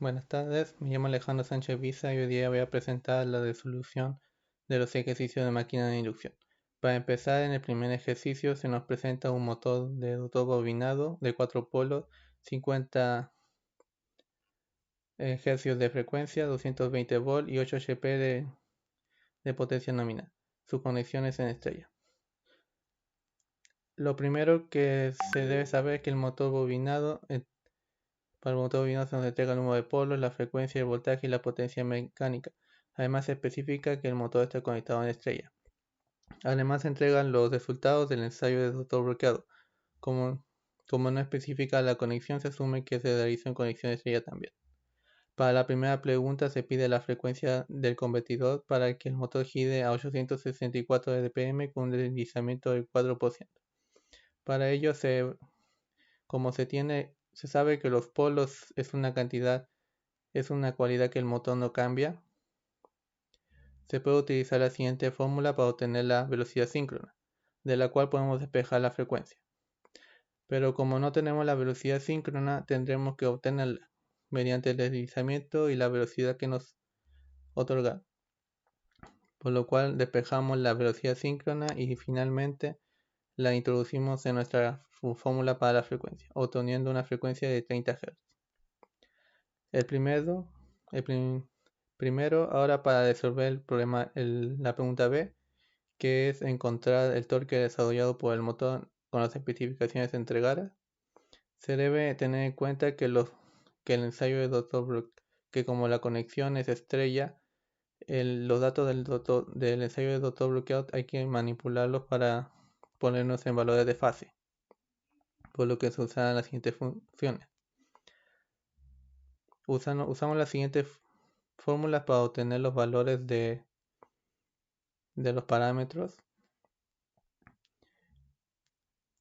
Buenas tardes, me llamo Alejandro Sánchez Visa y hoy día voy a presentar la resolución de los ejercicios de máquina de inducción. Para empezar, en el primer ejercicio se nos presenta un motor de rotor bobinado de 4 polos, 50 Hz de frecuencia, 220 volt y 8 HP de potencia nominal. Su conexión es en estrella. Lo primero que se debe saber es que el motor bobinado, para el motor bobinado se nos entrega el número de polos, la frecuencia, el voltaje y la potencia mecánica. Además se especifica que el motor está conectado en estrella. Además se entregan los resultados del ensayo de rotor bloqueado. Como no especifica la conexión, se asume que se realizó en conexión estrella también. Para la primera pregunta se pide la frecuencia del convertidor para que el motor gire a 864 RPM con un deslizamiento del 4%. Para ello, se sabe que los polos es una cualidad que el motor no cambia. Se puede utilizar la siguiente fórmula para obtener la velocidad síncrona, de la cual podemos despejar la frecuencia. Pero como no tenemos la velocidad síncrona, tendremos que obtenerla mediante el deslizamiento y la velocidad que nos otorga. Por lo cual despejamos la velocidad síncrona y finalmente la introducimos en nuestra fórmula para la frecuencia, obteniendo una frecuencia de 30 Hz. Primero, ahora para resolver el problema, la pregunta B, que es encontrar el torque desarrollado por el motor con las especificaciones entregadas. Se debe tener en cuenta que el ensayo de rotor, que como la conexión es estrella, los datos del ensayo de rotor bloqueado hay que manipularlos para ponernos en valores de fase, por lo que se usan las siguientes funciones. Usamos las siguientes fórmulas para obtener los valores de los parámetros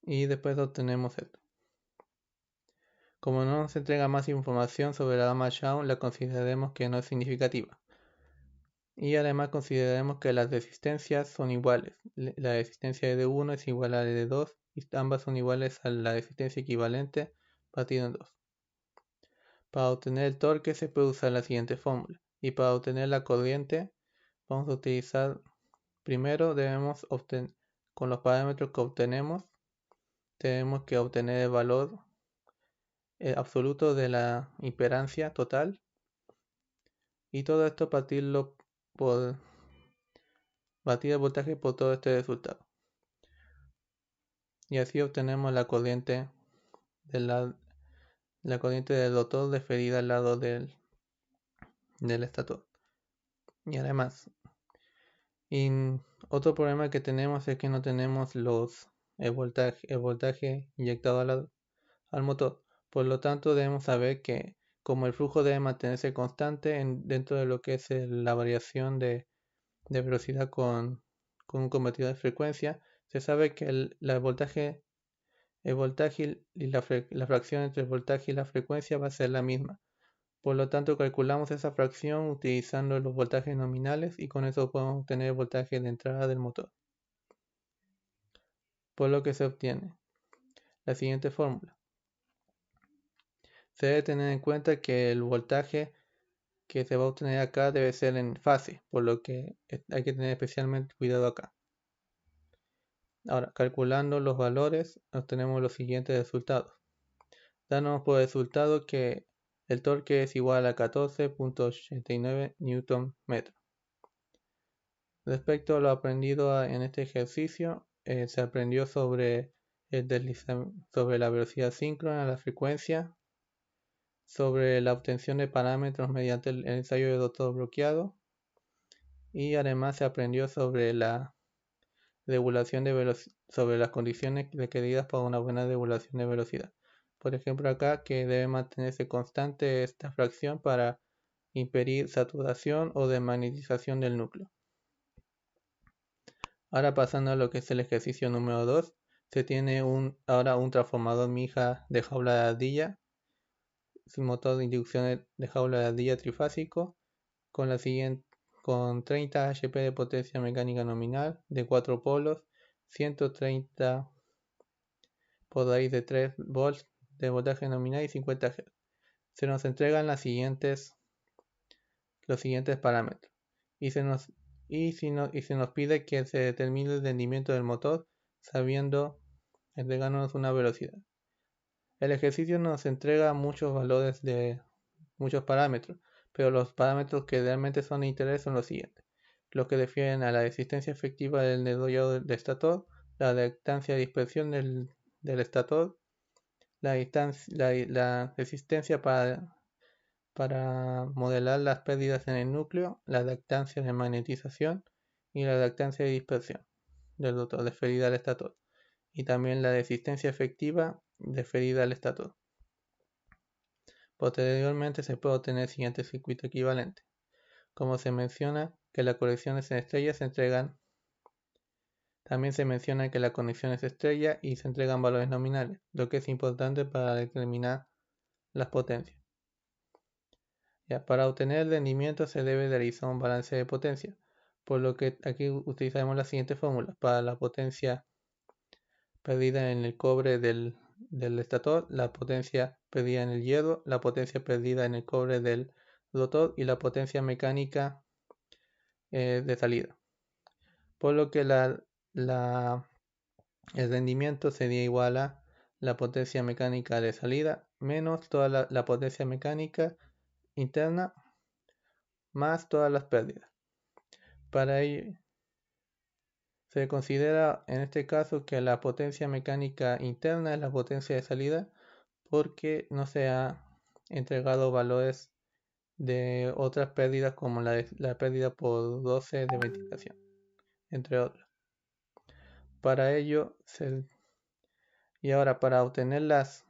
y después obtenemos esto. Como no nos entrega más información sobre la gama Young, la consideraremos que no es significativa. Y además consideraremos que las resistencias son iguales. La resistencia de 1 es igual a la de 2 y ambas son iguales a la resistencia equivalente partido en 2. Para obtener el torque se puede usar la siguiente fórmula. Y para obtener la corriente vamos a utilizar, primero debemos obtener, con los parámetros que obtenemos, tenemos que obtener el valor absoluto de la impedancia total. Y todo esto batir el voltaje por todo este resultado. Y así obtenemos la corriente del rotor referida al lado del estator. Y además, otro problema que tenemos es que no tenemos el voltaje inyectado al motor. Por lo tanto, debemos saber que como el flujo debe mantenerse constante dentro de lo que es la variación de velocidad con un convertidor de frecuencia, se sabe que el voltaje y la fracción entre el voltaje y la frecuencia va a ser la misma. Por lo tanto, calculamos esa fracción utilizando los voltajes nominales y con eso podemos obtener el voltaje de entrada del motor. Por lo que se obtiene la siguiente fórmula. Se debe tener en cuenta que el voltaje que se va a obtener acá debe ser en fase, por lo que hay que tener especialmente cuidado acá. Ahora, calculando los valores, obtenemos los siguientes resultados. Dándonos por resultado que el torque es igual a 14.89 Nm. Respecto a lo aprendido en este ejercicio, se aprendió sobre la velocidad síncrona, la frecuencia, sobre la obtención de parámetros mediante el ensayo de rotor bloqueado, y además se aprendió sobre la regulación sobre las condiciones requeridas para una buena regulación de velocidad. Por ejemplo, acá que debe mantenerse constante esta fracción para impedir saturación o desmagnetización del núcleo. Ahora pasando a lo que es el ejercicio número 2, se tiene ahora un transformador mija de jaula de ardilla, sin motor de inducción de jaula de ardilla trifásico, con 30 HP de potencia mecánica nominal, de 4 polos, 130 por raíz de 3 volts de voltaje nominal y 50 Hz. se nos entregan los siguientes parámetros y se nos pide que se determine el rendimiento del motor entregándonos una velocidad. El ejercicio nos entrega muchos valores de muchos parámetros, pero los parámetros que realmente son de interés son los siguientes: los que definen a la resistencia efectiva del enrollado del estator, la reactancia de dispersión del estator, la resistencia para modelar las pérdidas en el núcleo, la reactancia de magnetización y la reactancia de dispersión del rotor referida al estator, y también la resistencia efectiva referida al estator. Posteriormente se puede obtener el siguiente circuito equivalente. Como se menciona que las conexiones en estrella se entregan, también se menciona que la conexión es estrella y se entregan valores nominales, lo que es importante para determinar las potencias. Para obtener el rendimiento se debe realizar un balance de potencia, por lo que aquí utilizaremos la siguiente fórmula: para la potencia perdida en el cobre del estator, la potencia perdida en el hierro, la potencia perdida en el cobre del rotor y la potencia mecánica de salida. Por lo que el rendimiento sería igual a la potencia mecánica de salida menos toda la potencia mecánica interna más todas las pérdidas. Para ello se considera en este caso que la potencia mecánica interna es la potencia de salida, porque no se ha entregado valores de otras pérdidas como la pérdida por 12 de ventilación, entre otras. Para ello, y ahora para obtener las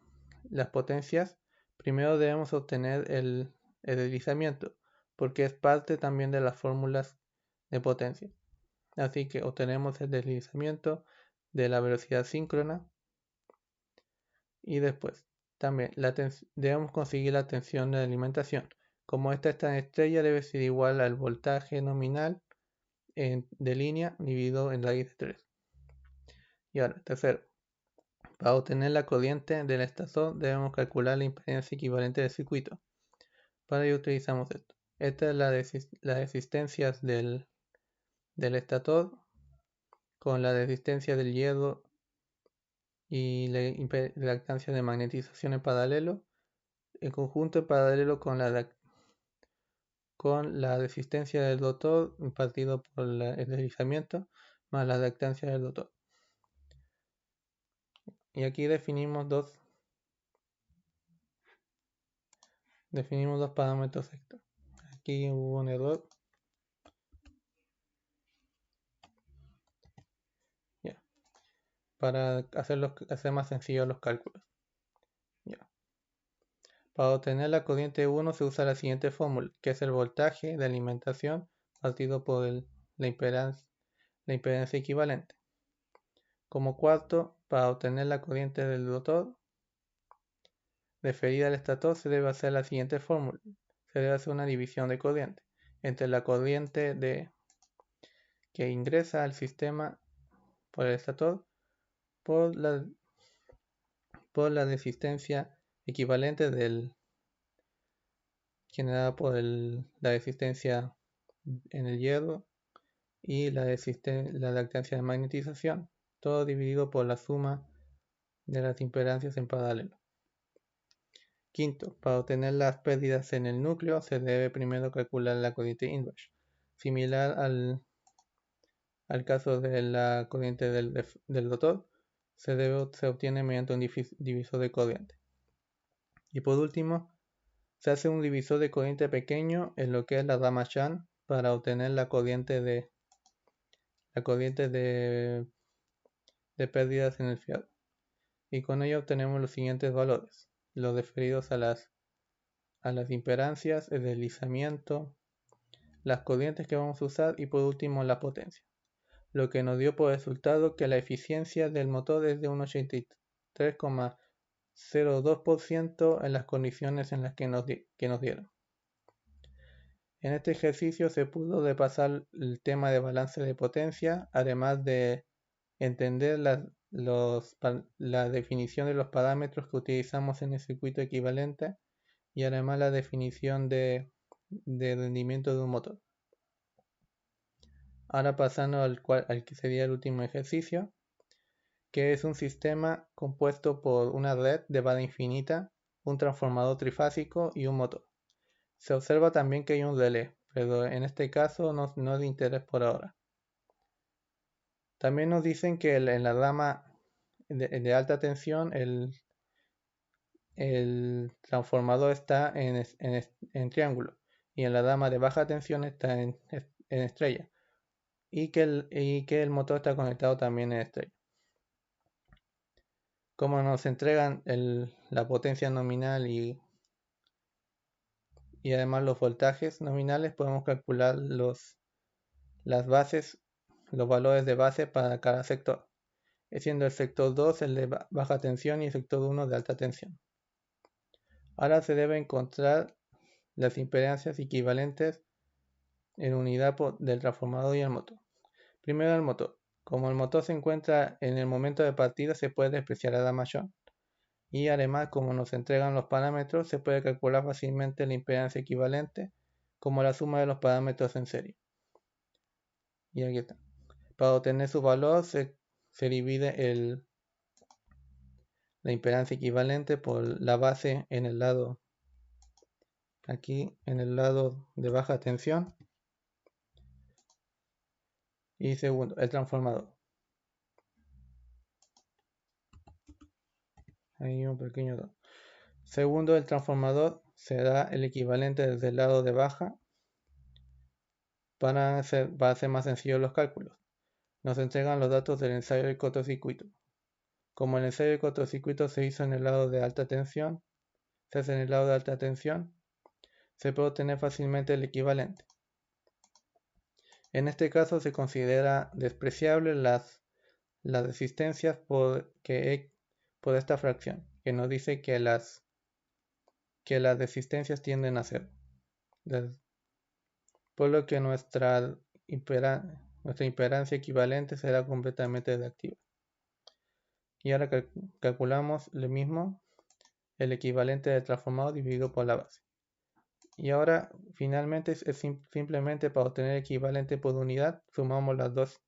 potencias, primero debemos obtener el deslizamiento, porque es parte también de las fórmulas de potencia. Así que obtenemos el deslizamiento de la velocidad síncrona, y después también debemos conseguir la tensión de alimentación. Como esta está en estrella, debe ser igual al voltaje nominal de línea dividido en raíz de 3. Y ahora, tercero, para obtener la corriente del estator debemos calcular la impedancia equivalente del circuito. Para ello utilizamos esto. Esta es las resistencias del estator con la resistencia del hierro y la reactancia de magnetización en paralelo, el conjunto en paralelo con la resistencia del rotor partido por el deslizamiento más la reactancia del rotor. Y aquí definimos dos parámetros extra. Aquí hubo un error. Para hacer más sencillos los cálculos. Para obtener la corriente 1 se usa la siguiente fórmula, que es el voltaje de alimentación partido por la impedancia equivalente. Como cuarto, para obtener la corriente del rotor referida al estator se debe hacer la siguiente fórmula. Se debe hacer una división de corriente entre la corriente que ingresa al sistema por el estator por la resistencia equivalente generada por la resistencia en el hierro y la reactancia de magnetización, todo dividido por la suma de las impedancias en paralelo. Quinto, para obtener las pérdidas en el núcleo se debe primero calcular la corriente inrush, similar al caso de la corriente del rotor. Se obtiene mediante un divisor de corriente. Y por último, se hace un divisor de corriente pequeño en lo que es la rama shunt para obtener la corriente de pérdidas en el fierro. Y con ello obtenemos los siguientes valores: los referidos a las impedancias, el deslizamiento, las corrientes que vamos a usar y por último la potencia. Lo que nos dio por resultado que la eficiencia del motor es de un 83,02% en las condiciones en las que nos dieron. En este ejercicio se pudo repasar el tema de balance de potencia, además de entender la definición de los parámetros que utilizamos en el circuito equivalente y además la definición de rendimiento de un motor. Ahora pasando al que sería el último ejercicio, que es un sistema compuesto por una red de banda infinita, un transformador trifásico y un motor. Se observa también que hay un relé, pero en este caso no es de interés por ahora. También nos dicen que en la rama de alta tensión el transformador está en triángulo y en la rama de baja tensión está en estrella y que el motor está conectado también en estrella. Como nos entregan la potencia nominal y además los voltajes nominales, podemos calcular los valores de base para cada sector, siendo el sector 2 el de baja tensión y el sector 1 de alta tensión. Ahora se debe encontrar las impedancias equivalentes en unidad del transformador y el motor. Primero el motor. Como el motor se encuentra en el momento de partida, se puede despreciar a la mayor. Y además, como nos entregan los parámetros, se puede calcular fácilmente la impedancia equivalente como la suma de los parámetros en serie. Y aquí está. Para obtener su valor se divide la impedancia equivalente por la base en el lado, aquí en el lado de baja tensión. Y segundo, el transformador. Ahí un pequeño 2. Segundo, el transformador será el equivalente desde el lado de baja para hacer más sencillos los cálculos. Nos entregan los datos del ensayo del cortocircuito. Como el ensayo del cortocircuito se hizo en el lado de alta tensión, se hace en el lado de alta tensión, se puede obtener fácilmente el equivalente. En este caso se considera despreciable las resistencias por esta fracción, que nos dice que las resistencias tienden a cero, por lo que nuestra impedancia equivalente será completamente reactiva. Y ahora calculamos lo mismo, el equivalente del transformador dividido por la base. Y ahora finalmente es simplemente para obtener equivalente por unidad, sumamos las dos,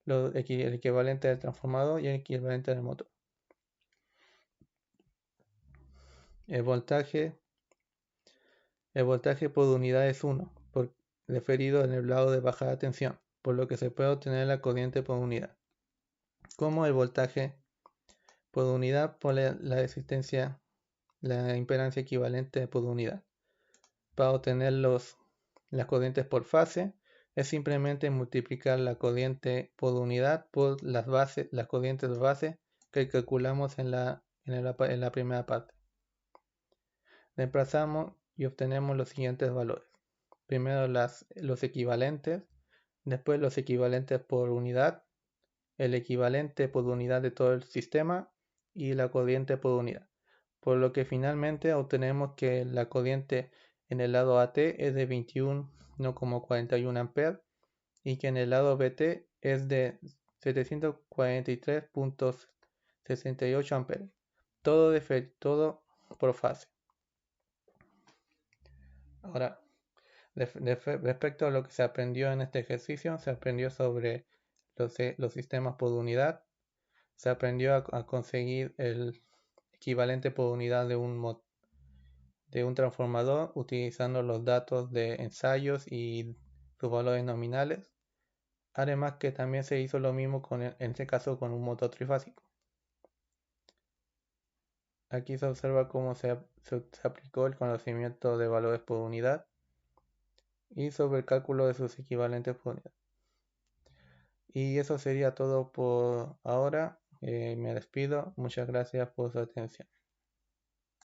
el equivalente del transformador y el equivalente del motor. El voltaje por unidad es 1, referido en el lado de bajada tensión, por lo que se puede obtener la corriente por unidad. Como el voltaje por unidad por la resistencia, la impedancia equivalente por unidad. Para obtener las corrientes por fase, es simplemente multiplicar la corriente por unidad por las corrientes base que calculamos en la primera parte. Reemplazamos y obtenemos los siguientes valores. Primero los equivalentes, después los equivalentes por unidad, el equivalente por unidad de todo el sistema y la corriente por unidad. Por lo que finalmente obtenemos que la corriente en el lado AT es de 21,41 A y que en el lado BT es de 743,68 A. Todo por fase. Ahora, respecto a lo que se aprendió en este ejercicio, se aprendió sobre los sistemas por unidad, se aprendió a conseguir el equivalente por unidad de un transformador utilizando los datos de ensayos y sus valores nominales. Además que también se hizo lo mismo en este caso con un motor trifásico. Aquí se observa cómo se aplicó el conocimiento de valores por unidad y sobre el cálculo de sus equivalentes por unidad. Y eso sería todo por ahora. Me despido. Muchas gracias por su atención.